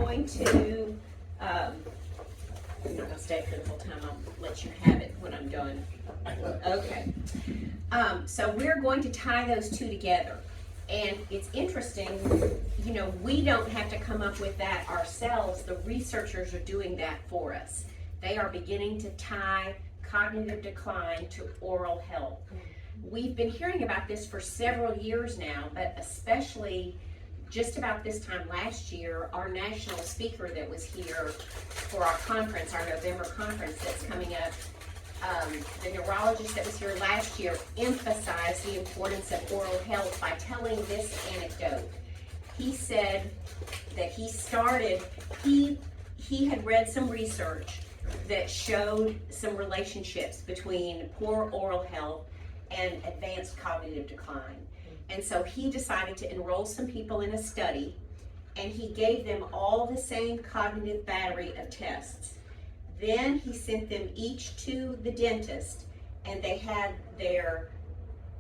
going to, I'm not going to stay for the full time. I'll let you have it when I'm done. Okay. So we're going to tie those two together. And it's interesting, you know, we don't have to come up with that ourselves. The researchers are doing that for us. They are beginning to tie cognitive decline to oral health. We've been hearing about this for several years now, but especially just about this time last year, our national speaker that was here for our conference, our November conference that's coming up, the neurologist that was here last year emphasized the importance of oral health by telling this anecdote. He said that he had read some research that showed some relationships between poor oral health and advanced cognitive decline. And so he decided to enroll some people in a study, and he gave them all the same cognitive battery of tests. Then he sent them each to the dentist, and they had their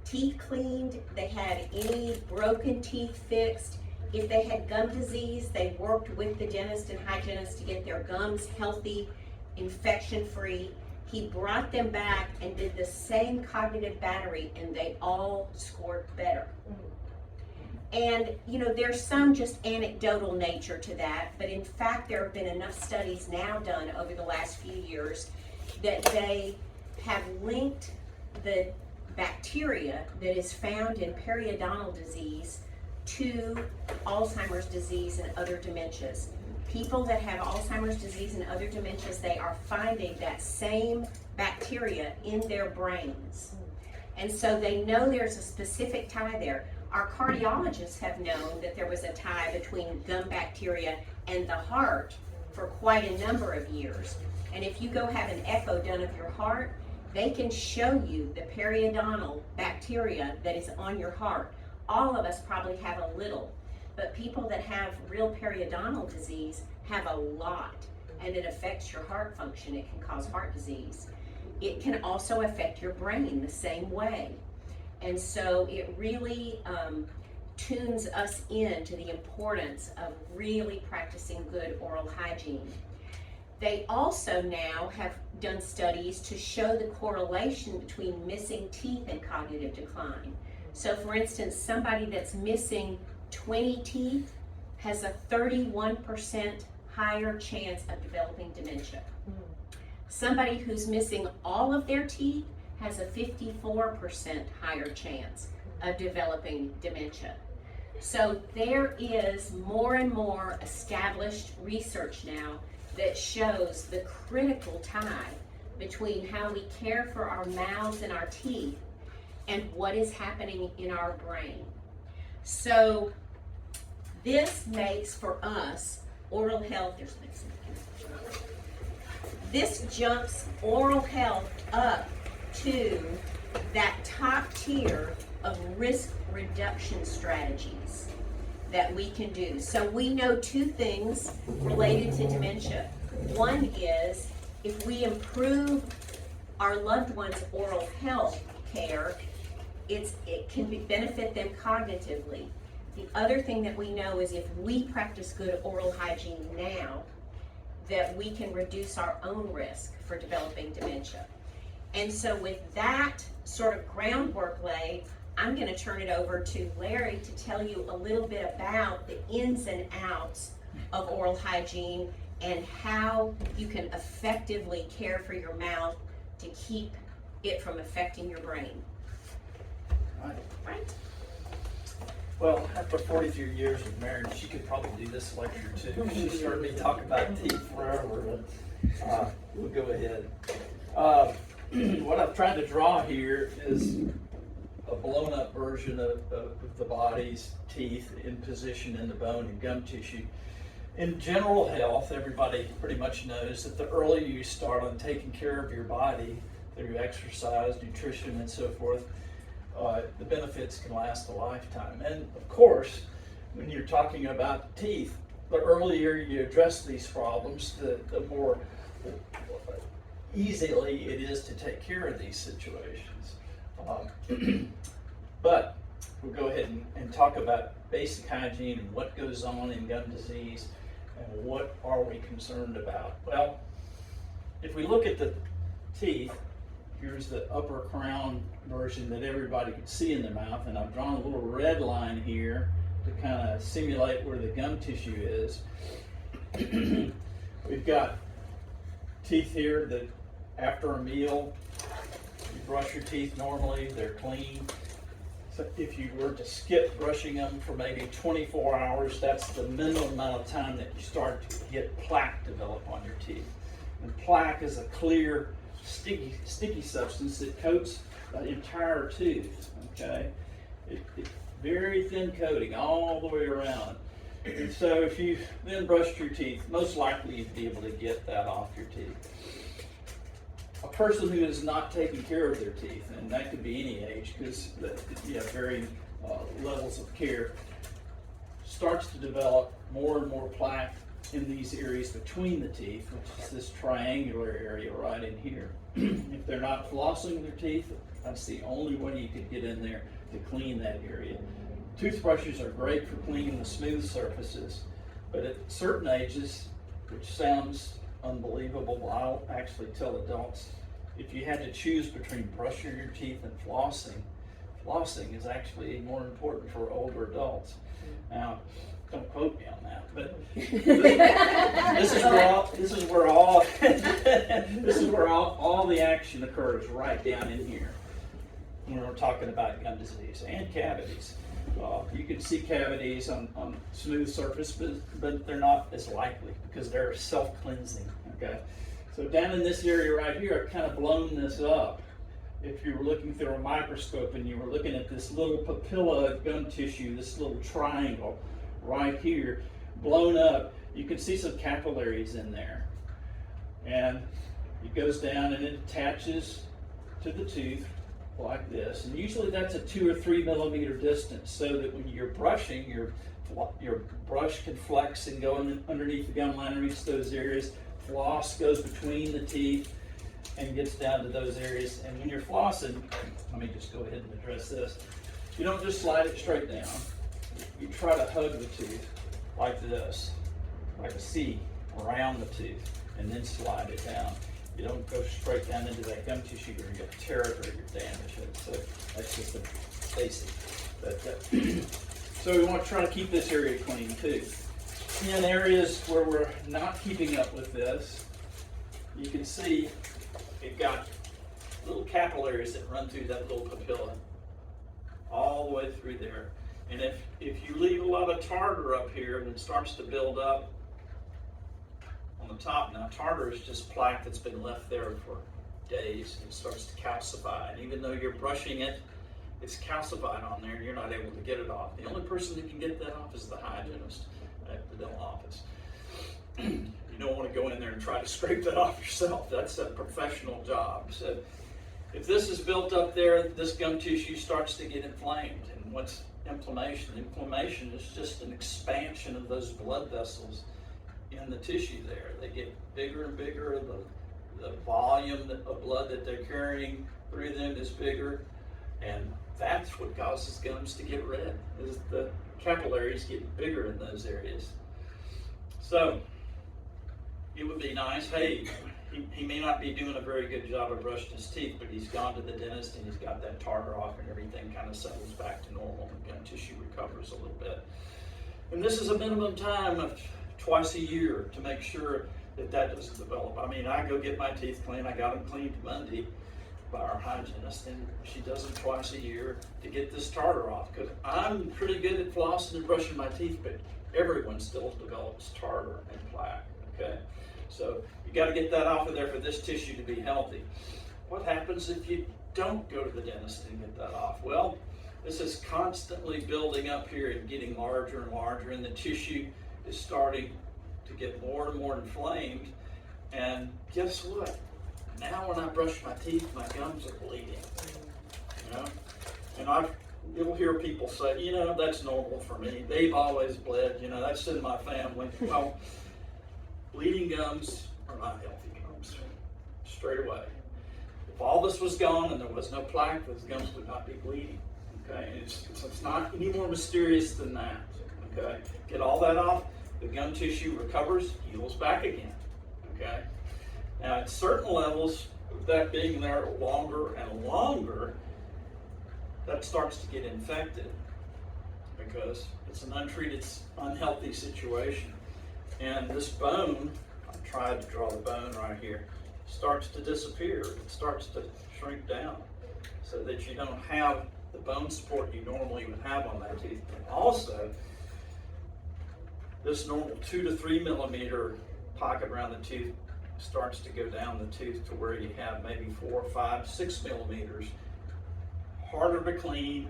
teeth cleaned, they had any broken teeth fixed. If they had gum disease, they worked with the dentist and hygienist to get their gums healthy, infection-free. He brought them back and did the same cognitive battery, and they all scored better. And, you know, there's some just anecdotal nature to that, but in fact, there have been enough studies now done over the last few years that they have linked the bacteria that is found in periodontal disease to Alzheimer's disease and other dementias. People that have Alzheimer's disease and other dementias, they are finding that same bacteria in their brains. And so they know there's a specific tie there. Our cardiologists have known that there was a tie between gum bacteria and the heart for quite a number of years. And if you go have an echo done of your heart, they can show you the periodontal bacteria that is on your heart. All of us probably have a little, but people that have real periodontal disease have a lot, and it affects your heart function. It can cause heart disease. It can also affect your brain the same way. And so it really tunes us in to the importance of really practicing good oral hygiene. They also now have done studies to show the correlation between missing teeth and cognitive decline. So for instance, somebody that's missing 20 teeth has a 31% higher chance of developing dementia. Somebody who's missing all of their teeth has a 54% higher chance of developing dementia. So there is more and more established research now that shows the critical tie between how we care for our mouths and our teeth and what is happening in our brain. So this makes for us oral health, this jumps oral health up to that top tier of risk reduction strategies that we can do. So we know two things related to dementia. One is if we improve our loved ones' oral health care, it can benefit them cognitively. The other thing that we know is if we practice good oral hygiene now, that we can reduce our own risk for developing dementia. And so with that sort of groundwork laid, I'm going to turn it over to Larry to tell you a little bit about the ins and outs of oral hygiene and how you can effectively care for your mouth to keep it from affecting your brain. Right? Well, after 43 years of marriage, she could probably do this lecture too. She's heard me talk about teeth forever, but we'll go ahead. What I've tried to draw here is a blown up version of the body's teeth in position in the bone and gum tissue. In general health, everybody pretty much knows that the earlier you start on taking care of your body through exercise, nutrition, and so forth, the benefits can last a lifetime. And of course, when you're talking about teeth, the earlier you address these problems, the more easily it is to take care of these situations. But we'll go ahead and talk about basic hygiene and what goes on in gum disease. And what are we concerned about? Well, if we look at the teeth, here's the upper crown version that everybody can see in the mouth, and I've drawn a little red line here to kind of simulate where the gum tissue is. We've got teeth here that after a meal, you brush your teeth normally, they're clean. So if you were to skip brushing them for maybe 24 hours, that's the minimum amount of time that you start to get plaque develop on your teeth. And plaque is a clear, sticky substance that coats the entire tooth, okay? It's very thin coating all the way around. And so if you then brushed your teeth, most likely you'd be able to get that off your teeth. A person who is not taking care of their teeth, and that could be any age because you have varying levels of care, starts to develop more and more plaque in these areas between the teeth, which is this triangular area right in here. If they're not flossing their teeth, that's the only way you could get in there to clean that area. Toothbrushes are great for cleaning the smooth surfaces, but at certain ages, which sounds unbelievable, I'll actually tell adults, if you had to choose between brushing your teeth and flossing is actually more important for older adults. Now, don't quote me on that, but this is where all the action occurs, right down in here when we're talking about gum disease and cavities. You can see cavities on smooth surface, but they're not as likely because they're self-cleansing, okay? So down in this area right here, I've kind of blown this up. If you were looking through a microscope and you were looking at this little papilla of gum tissue, this little triangle right here, blown up, you can see some capillaries in there. And it goes down and it attaches to the tooth like this, and usually that's a 2 or 3 millimeter distance, so that when you're brushing, your brush can flex and go underneath the gum line and reach those areas. Floss goes between the teeth and gets down to those areas. And when you're flossing, let me just go ahead and address this. You don't just slide it straight down. You try to hug the tooth like this, like a C around the tooth, and then slide it down. You don't go straight down into that gum tissue or you'll tear it or you'll damage it. So that's just the basic. But, so we want to try to keep this area clean too. In areas where we're not keeping up with this, you can see we've got little capillaries that run through that little papilla all the way through there. And if you leave a lot of tartar up here and it starts to build up on the top, now tartar is just plaque that's been left there for days and it starts to calcify. And even though you're brushing it, it's calcified on there and you're not able to get it off. The only person that can get that off is the hygienist at the dental office. You don't want to go in there and try to scrape that off yourself. That's a professional job. So if this is built up there, this gum tissue starts to get inflamed. And what's inflammation? Inflammation is just an expansion of those blood vessels in the tissue there. They get bigger and bigger. The volume of blood that they're carrying through them is bigger. And that's what causes gums to get red, is the capillaries get bigger in those areas. So it would be nice, hey, he may not be doing a very good job of brushing his teeth, but he's gone to the dentist and he's got that tartar off and everything kind of settles back to normal and gum tissue recovers a little bit. And this is a minimum time of twice a year to make sure that that doesn't develop. I mean, I go get my teeth cleaned. I got them cleaned Monday by our hygienist, and she does them twice a year to get this tartar off, because I'm pretty good at flossing and brushing my teeth, but everyone still develops tartar and plaque, okay? So you got to get that off of there for this tissue to be healthy. What happens if you don't go to the dentist and get that off? Well, this is constantly building up here and getting larger and larger, and the tissue is starting to get more and more inflamed. And guess what? Now when I brush my teeth, my gums are bleeding. You know? And you'll hear people say, you know, that's normal for me. They've always bled, you know, that's in my family. Well, bleeding gums are not healthy gums, straight away. If all this was gone and there was no plaque, those gums would not be bleeding. Okay, it's not any more mysterious than that. Okay, get all that off, the gum tissue recovers, heals back again, okay? Now at certain levels, that being there longer and longer, that starts to get infected because it's an untreated, unhealthy situation. And this bone, I tried to draw the bone right here, starts to disappear. It starts to shrink down so that you don't have the bone support you normally would have on that tooth. And also, this normal 2 to 3 millimeter pocket around the tooth starts to go down the tooth to where you have maybe 4, 5, 6 millimeters. Harder to clean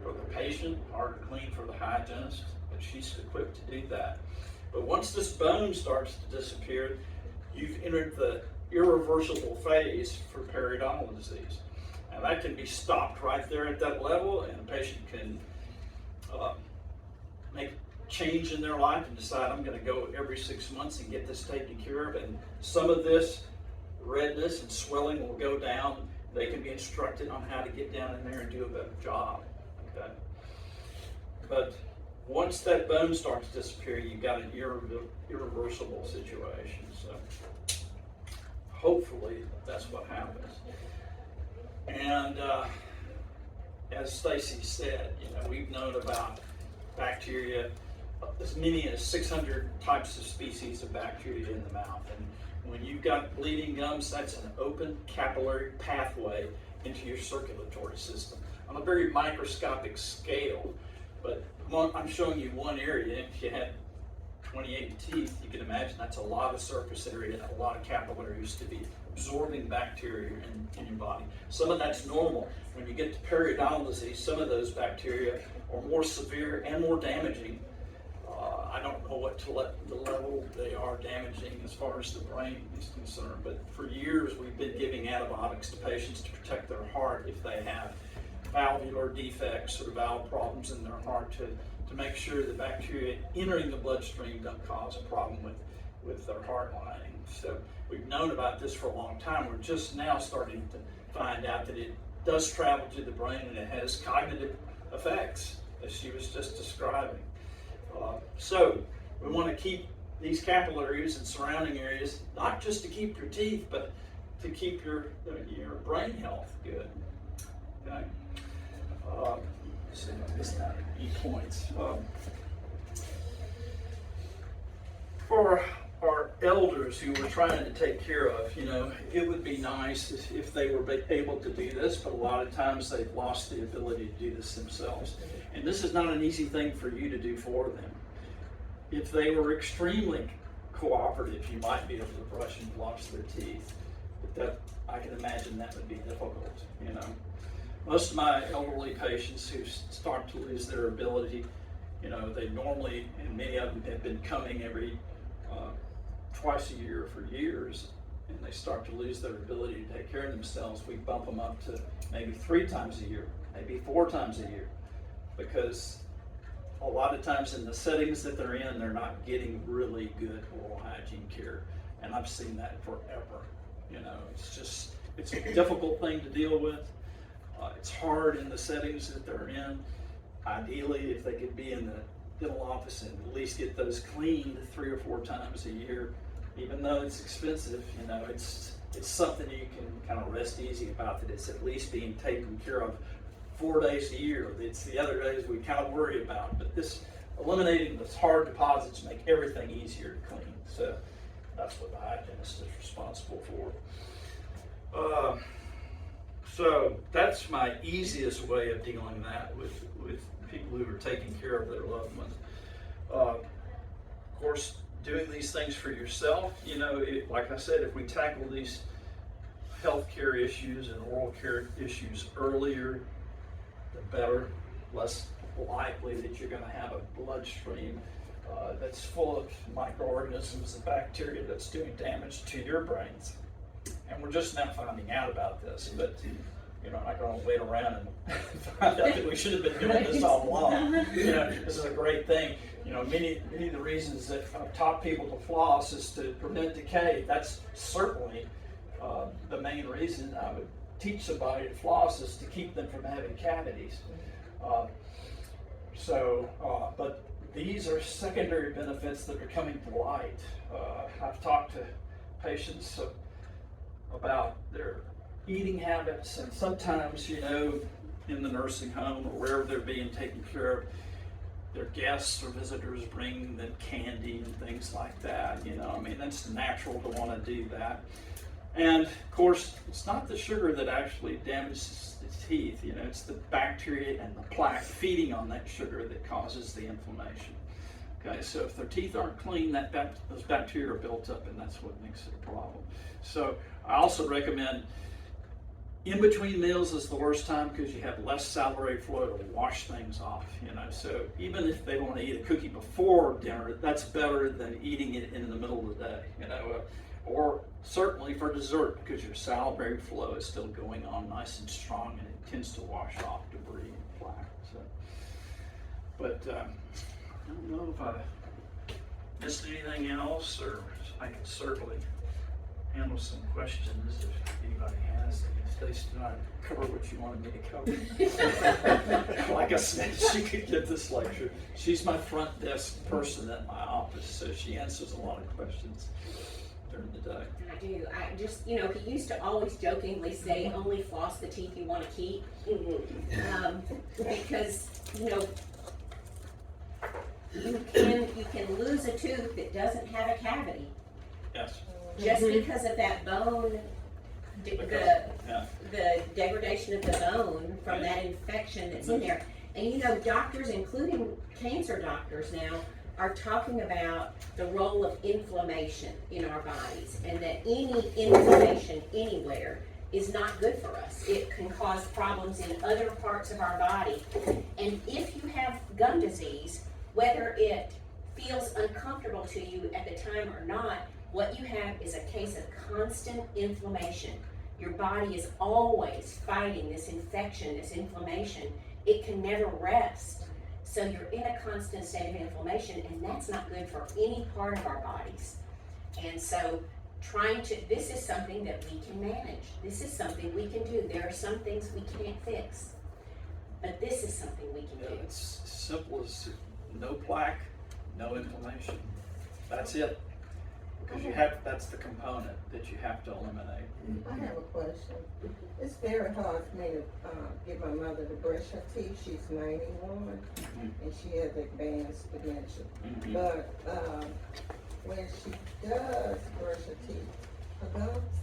for the patient, harder to clean for the hygienist, but she's equipped to do that. But once this bone starts to disappear, you've entered the irreversible phase for periodontal disease. And that can be stopped right there at that level, and a patient can make a change in their life and decide, I'm going to go every 6 months and get this taken care of. And some of this redness and swelling will go down. They can be instructed on how to get down in there and do a better job. Okay? But once that bone starts to disappear, you've got an irreversible situation. So hopefully that's what happens. And as Stacy said, we've known about bacteria, as many as 600 types of species of bacteria in the mouth. And when you've got bleeding gums, that's an open capillary pathway into your circulatory system on a very microscopic scale. But I'm showing you one area. If you had 28 teeth, you can imagine that's a lot of surface area and a lot of capillaries to be absorbing bacteria in your body. Some of that's normal. When you get to periodontal disease, some of those bacteria are more severe and more damaging. I don't know what the level they are damaging as far as the brain is concerned, but for years we've been giving antibiotics to patients to protect their heart if they have valvular defects or valve problems in their heart to make sure the bacteria entering the bloodstream don't cause a problem with their heart lining. So we've known about this for a long time. We're just now starting to find out that it does travel to the brain and it has cognitive effects, as she was just describing. So we want to keep these capillaries and surrounding areas, not just to keep your teeth, but to keep your brain health good. Okay. Let's see if I missed out any points. For our elders who we're trying to take care of, it would be nice if they were able to do this, but a lot of times they've lost the ability to do this themselves. And this is not an easy thing for you to do for them. If they were extremely cooperative, you might be able to brush and floss their teeth. But I can imagine that would be difficult, Most of my elderly patients who start to lose their ability, they normally, and many of them have been coming every twice a year for years, and they start to lose their ability to take care of themselves. We bump them up to maybe 3 times a year, maybe 4 times a year, because a lot of times in the settings that they're in, they're not getting really good oral hygiene care, and I've seen that forever. It's a difficult thing to deal with. It's hard in the settings that they're in. Ideally, if they could be in the dental office and at least get those cleaned 3 or 4 times a year, even though it's expensive, it's something you can kind of rest easy about, that it's at least being taken care of 4 days a year. It's the other days we kind of worry about, but eliminating those hard deposits make everything easier to clean. So that's what the hygienist is responsible for. So that's my easiest way of dealing that with people who are taking care of their loved ones. Of course, doing these things for yourself, like I said, if we tackle these healthcare issues and oral care issues earlier, the better. Less likely that you're going to have a bloodstream that's full of microorganisms and bacteria that's doing damage to your brains. And we're just now finding out about this, but I'm not going to wait around and find out that we should have been doing this all along. This is a great thing. Many of the reasons that I've taught people to floss is to prevent decay. That's certainly the main reason I would teach somebody to floss, is to keep them from having cavities. But these are secondary benefits that are coming to light. I've talked to patients about their eating habits, and sometimes, you know, in the nursing home or wherever they're being taken care of, their guests or visitors bring them candy and things like that. You know, I mean, that's natural to want to do that. And of course, it's not the sugar that actually damages the teeth. You know, it's the bacteria and the plaque feeding on that sugar that causes the inflammation. Okay, so if their teeth aren't clean, those bacteria are built up, and that's what makes it a problem. So I also recommend in between meals is the worst time because you have less salivary flow to wash things off. You know, so even if they want to eat a cookie before dinner, that's better than eating it in the middle of the day. You know. Or certainly for dessert, because your salivary flow is still going on nice and strong, and it tends to wash off debris and plaque. So, but I don't know if I missed anything else, or I can certainly handle some questions if anybody has them. Stacy, did I cover what you wanted me to cover? Like I said, she could give this lecture. She's my front desk person at my office, so she answers a lot of questions during the day. I do. I just, you know, he used to always jokingly say, only floss the teeth you want to keep. Because, you know, you can lose a tooth that doesn't have a cavity. Yes. Just because of that bone, the degradation of the bone from that infection that's in there. And you know, doctors, including cancer doctors now, are talking about the role of inflammation in our bodies, and that any inflammation anywhere is not good for us. It can cause problems in other parts of our body. And if you have gum disease, whether it feels uncomfortable to you at the time or not, what you have is a case of constant inflammation. Your body is always fighting this infection, this inflammation. It can never rest. So you're in a constant state of inflammation, and that's not good for any part of our bodies. And so this is something that we can manage. This is something we can do. There are some things we can't fix, but this is something we can do. It's as simple as no plaque, no inflammation. That's it. Because that's the component that you have to eliminate. I have a question. It's very hard for me to get my mother to brush her teeth. She's 91 and she has advanced dementia. But when she does brush her teeth, her gums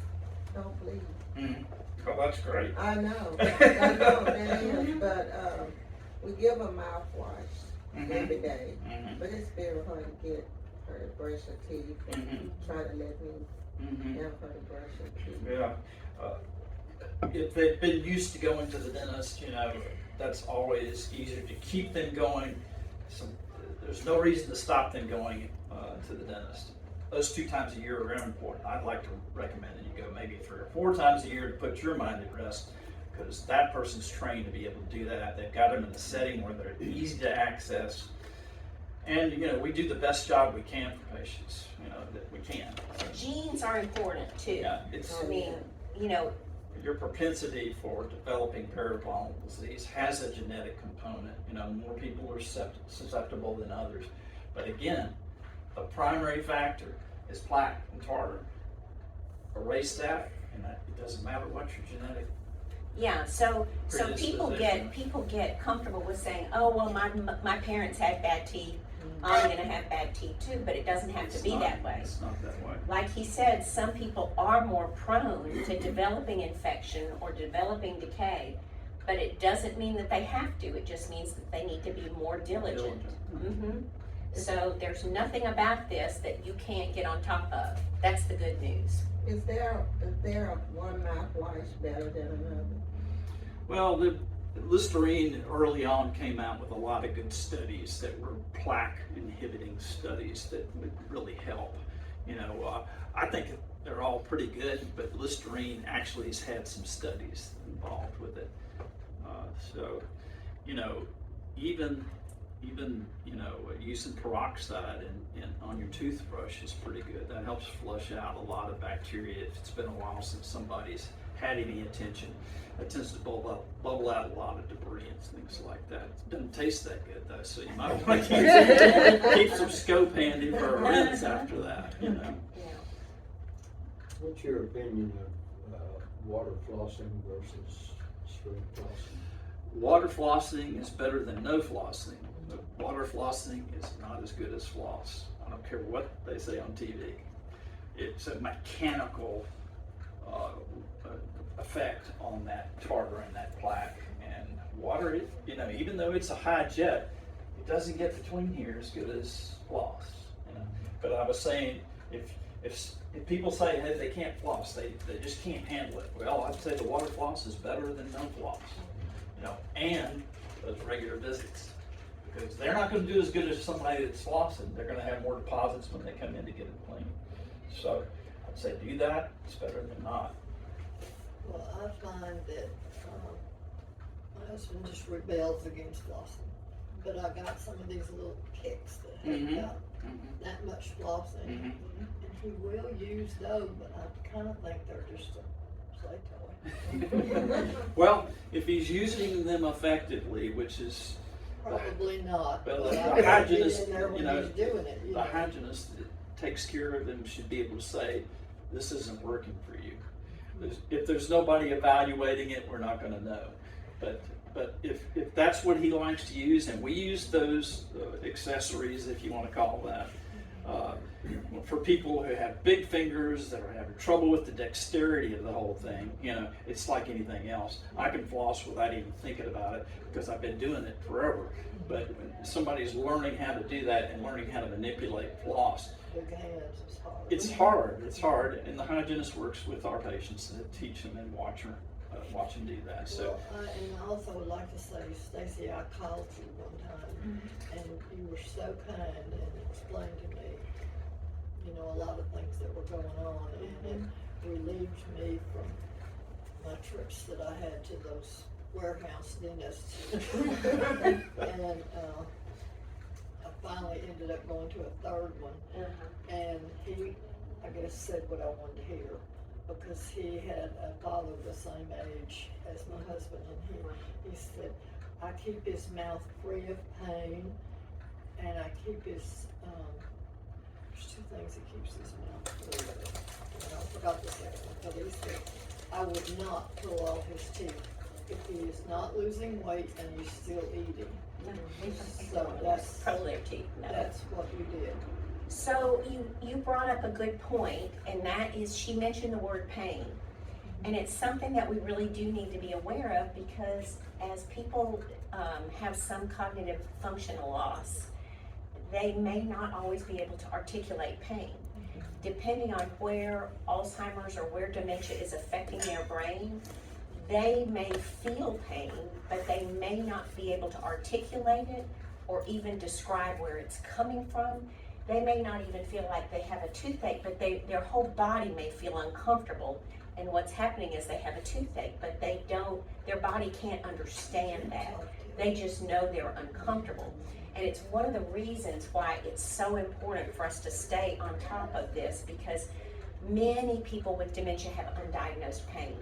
don't bleed. Oh, that's great. I know that is, but we give her mouthwash every day. But it's very hard to get her to brush her teeth and try to let me help her to brush her teeth. Yeah. If they've been used to going to the dentist, you know, that's always easier to keep them going. So there's no reason to stop them going to the dentist. Those 2 times a year are very important. I'd like to recommend that you go maybe 3 or 4 times a year to put your mind at rest, because that person's trained to be able to do that. They've got them in a setting where they're easy to access. And, you know, we do the best job we can for patients, you know, that we can. Genes are important too. Yeah, I mean, you know, your propensity for developing periodontal disease has a genetic component. You know, more people are susceptible than others. But again, the primary factor is plaque and tartar. Erase that, and it doesn't matter what your genetic. yeah. So people get comfortable with saying, oh well, my parents had bad teeth. I'm going to have bad teeth too, but it doesn't have to be that way. It's not that way. Like he said, some people are more prone to developing infection or developing decay, but it doesn't mean that they have to. It just means that they need to be more diligent. So there's nothing about this that you can't get on top of. That's the good news. Is there one mouthwash better than another? Well, the Listerine early on came out with a lot of good studies that were plaque inhibiting studies that would really help. You know, I think they're all pretty good, but Listerine actually has had some studies involved with it. So, you know, even you know, using peroxide on your toothbrush is pretty good. That helps flush out a lot of bacteria if it's been a while since somebody's had any attention, it tends to bubble out a lot of debris and things like that. It doesn't taste that good though, so you might want to keep some scope handy for a rinse after that, you know. What's your opinion of water flossing versus stream flossing? Water flossing is better than no flossing, but water flossing is not as good as floss. I don't care what they say on TV. It's a mechanical effect on that tartar and that plaque. And water, you know, even though it's a high jet, it doesn't get between here as good as floss. You know? But I was saying, if people say, hey, they can't floss, they just can't handle it. Well, I'd say the water floss is better than no floss. You know, and those regular visits. Because they're not going to do as good as somebody that's flossing. They're going to have more deposits when they come in to get it clean. So I'd say do that. It's better than not. Well, I find that my husband just rebels against flossing, but I got some of these little kicks that have got that much flossing, and he will use those, but I kind of think they're just a play toy. Well, if he's using them effectively, which is Probably not. Well, but the I hygienist, in there when you know, he's doing it. You the know. hygienist that takes care of them should be able to say, this isn't working for you. If there's nobody evaluating it, we're not going to know. But if that's what he likes to use, and we use those accessories, if you want to call that, for people who have big fingers that are having trouble with the dexterity of the whole thing, you know, it's like anything else. I can floss without even thinking about it because I've been doing it forever. But when somebody's learning how to do that and learning how to manipulate floss, Big hands is hard. it's hard, and the hygienist works with our patients to teach them and watch them do that. So. Well, and I also would like to say, Stacy, I called you one time, and you were so kind and explained to me, you know, a lot of things that were going on, and relieved me from my trips that I had to those warehouse dentists. And I finally ended up going to a third one, and he, I guess, said what I wanted to hear. Because he had a father the same age as my husband, and he said, I keep his mouth free of pain, and I keep his, there's two things he keeps his mouth free of. And I forgot the second one, but he said, I would not pull all his teeth if he is not losing weight and he's still eating. So that's Pull their teeth, no. that's what you did. So you brought up a good point, and that is, she mentioned the word pain. And it's something that we really do need to be aware of, because as people have some cognitive functional loss, they may not always be able to articulate pain. Depending on where Alzheimer's or where dementia is affecting their brain, they may feel pain, but they may not be able to articulate it or even describe where it's coming from. They may not even feel like they have a toothache, but their whole body may feel uncomfortable. And what's happening is they have a toothache, but their body can't understand that. They just know they're uncomfortable. And it's one of the reasons why it's so important for us to stay on top of this, because many people with dementia have undiagnosed pain.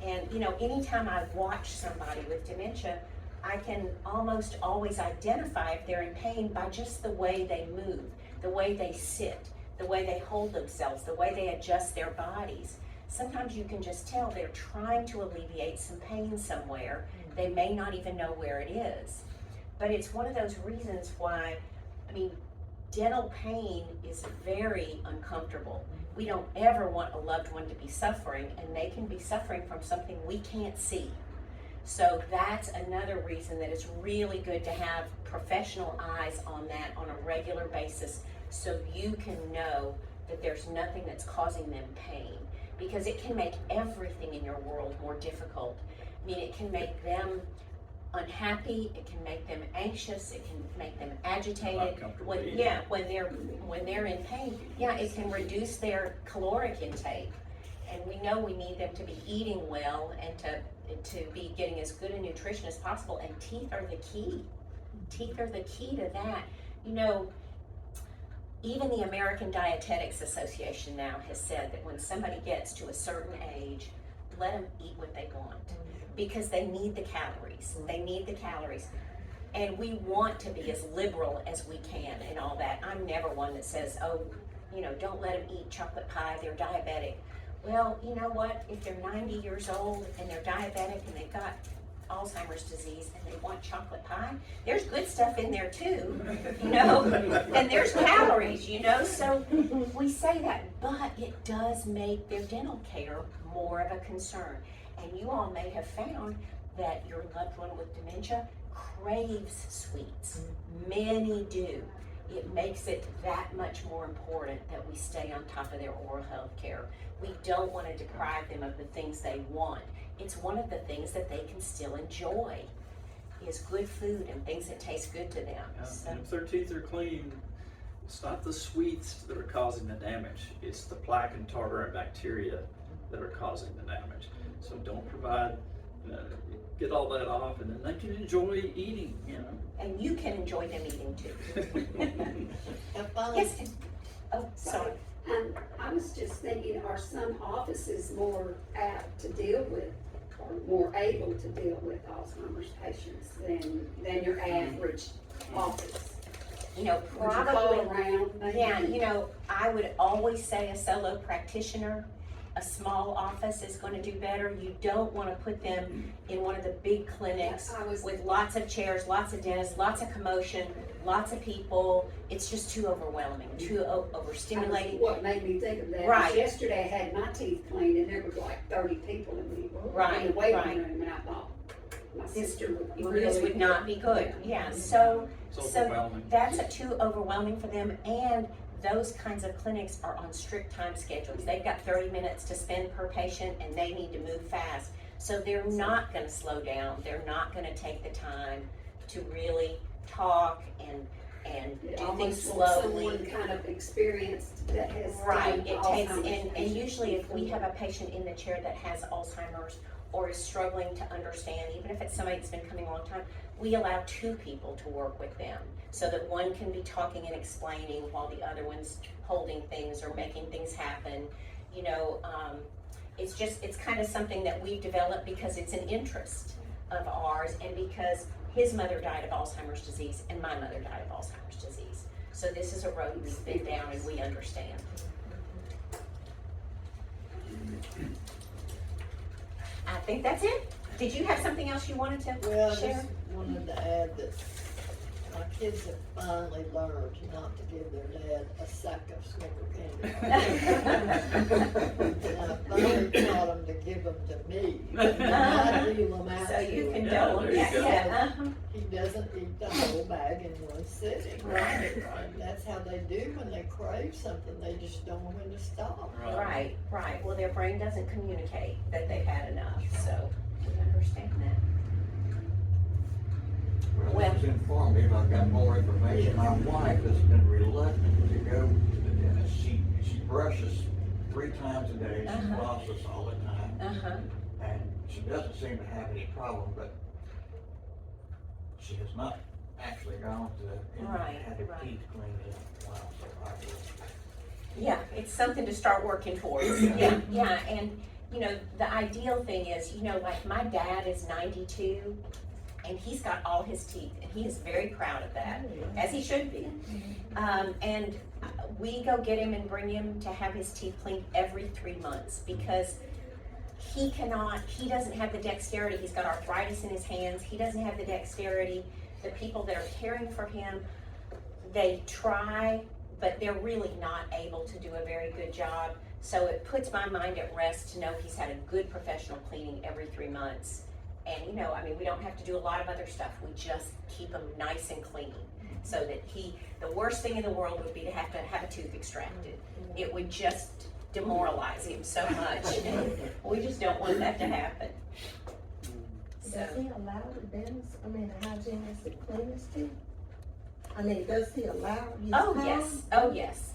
And you know, anytime I watch somebody with dementia, I can almost always identify if they're in pain by just the way they move, the way they sit, the way they hold themselves, the way they adjust their bodies. Sometimes you can just tell they're trying to alleviate some pain somewhere. They may not even know where it is. But it's one of those reasons why, I mean, dental pain is very uncomfortable. We don't ever want a loved one to be suffering, and they can be suffering from something we can't see. So that's another reason that it's really good to have professional eyes on that on a regular basis, so you can know that there's nothing that's causing them pain, because it can make everything in your world more difficult. I mean, it can make them unhappy, it can make them anxious, it can make them agitated. When they're in pain, it can reduce their caloric intake. And we know we need them to be eating well and to be getting as good a nutrition as possible, and teeth are the key. Teeth are the key to that. You know, even the American Dietetics Association now has said that when somebody gets to a certain age, let them eat what they want, because they need the calories. They need the calories. And we want to be as liberal as we can and all that. I'm never one that says, oh, you know, don't let them eat chocolate pie, they're diabetic. Well, you know what, if they're 90 years old and they're diabetic and they've got Alzheimer's disease and they want chocolate pie, there's good stuff in there too, you know, and there's calories, you know, so we say that, but it does make their dental care more of a concern. And you all may have found that your loved one with dementia craves sweets. Many do. It makes it that much more important that we stay on top of their oral health care. We don't want to deprive them of the things they want. It's one of the things that they can still enjoy, is good food and things that taste good to them. So, And if their teeth are clean, it's not the sweets that are causing the damage. It's the plaque and tartar and bacteria that are causing the damage. So don't provide, get all that off, and then they can enjoy eating, you know. and you can enjoy them eating too. And finally, Yes, and- oh, sorry. I was just thinking, are some offices more apt to deal with, or more able to deal with Alzheimer's patients than your average office? You know, Would you call probably, around maybe? yeah, you know, I would always say a solo practitioner, a small office is gonna do better. You don't wanna put them in one of the big clinics I was- with lots of chairs, lots of dentists, lots of commotion, lots of people. It's just too overwhelming, too overstimulating. What made me think of that Right. was yesterday I had my teeth cleaned and there was like 30 people in the Right, waiting right. room, and I thought, my sister would This really. would not be good, yeah, so, It's so overwhelming. that's too overwhelming for them, and those kinds of clinics are on strict time schedules. They've got 30 minutes to spend per patient and they need to move fast. So they're not gonna slow down, they're not gonna take the time to really talk and do things Almost want slowly. someone kind of experienced that has. Right, done it takes, Alzheimer's and patients usually if we before. have a patient in the chair that has Alzheimer's or is struggling to understand, even if it's somebody that's been coming a long time, we allow 2 people to work with them, so that one can be talking and explaining while the other one's holding things or making things happen. You know, it's kind of something that we've developed because it's an interest of ours, and because his mother died of Alzheimer's disease and my mother died of Alzheimer's disease. So this is a road we've been down and we understand. I think that's it. Did you have something else you wanted to well, I share? just wanted to add that my kids have finally learned not to give their dad a sack of Snicker candy. And I finally taught them to give them to me. And I deal them out So to you him. can Yeah, dole there them, you yeah, go. yeah, He doesn't eat the whole bag in one sitting. Right. And that's how they do when they crave something, they just don't know when to stop. Right, right. Well, their brain doesn't communicate that they've had enough, so we understand that. Well, this is informative, I've got more information. My wife has been reluctant to go to the dentist. She brushes 3 times a day, she Uh-huh. flosses all the time, Uh-huh. and she doesn't seem to have any problem, but she has not actually gone to, and Right, had her right. teeth cleaned in a while, so I will. Yeah, it's something to start working towards. Yeah, yeah, and, you know, the ideal thing is, you know, like my dad is 92, and he's got all his teeth, and he is very proud of that, as he should be. And we go get him and bring him to have his teeth cleaned every 3 months, because he doesn't have the dexterity, he's got arthritis in his hands, he doesn't have the dexterity. The people that are caring for him, they try, but they're really not able to do a very good job. So it puts my mind at rest to know he's had a good professional cleaning every 3 months. And, you know, I mean, we don't have to do a lot of other stuff, we just keep him nice and clean. So that the worst thing in the world would be to have a tooth extracted. It would just demoralize him so much, and we just don't want that to happen. So, Does he allow the dentist, the hygienist to clean his teeth? Does he allow his oh time? yes, oh yes,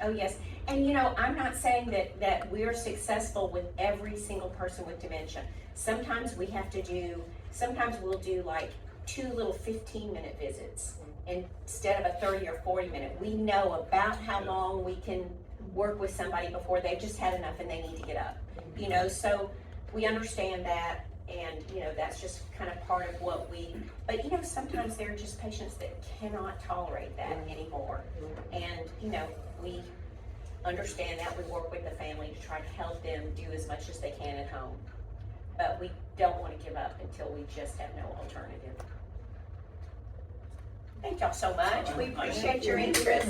oh yes. And you know, I'm not saying that we're successful with every single person with dementia. Sometimes we'll do like 2 little 15-minute visits instead of a 30 or 40-minute. We know about how long we can work with somebody before they've just had enough and they need to get up. You know, so we understand that, and, you know, that's just kind of part of what but, you know, sometimes there are just patients that cannot tolerate that anymore. And, you know, we understand that, we work with the family to try to help them do as much as they can at home. But we don't wanna give up until we just have no alternative. Thank y'all so much, we appreciate your interest.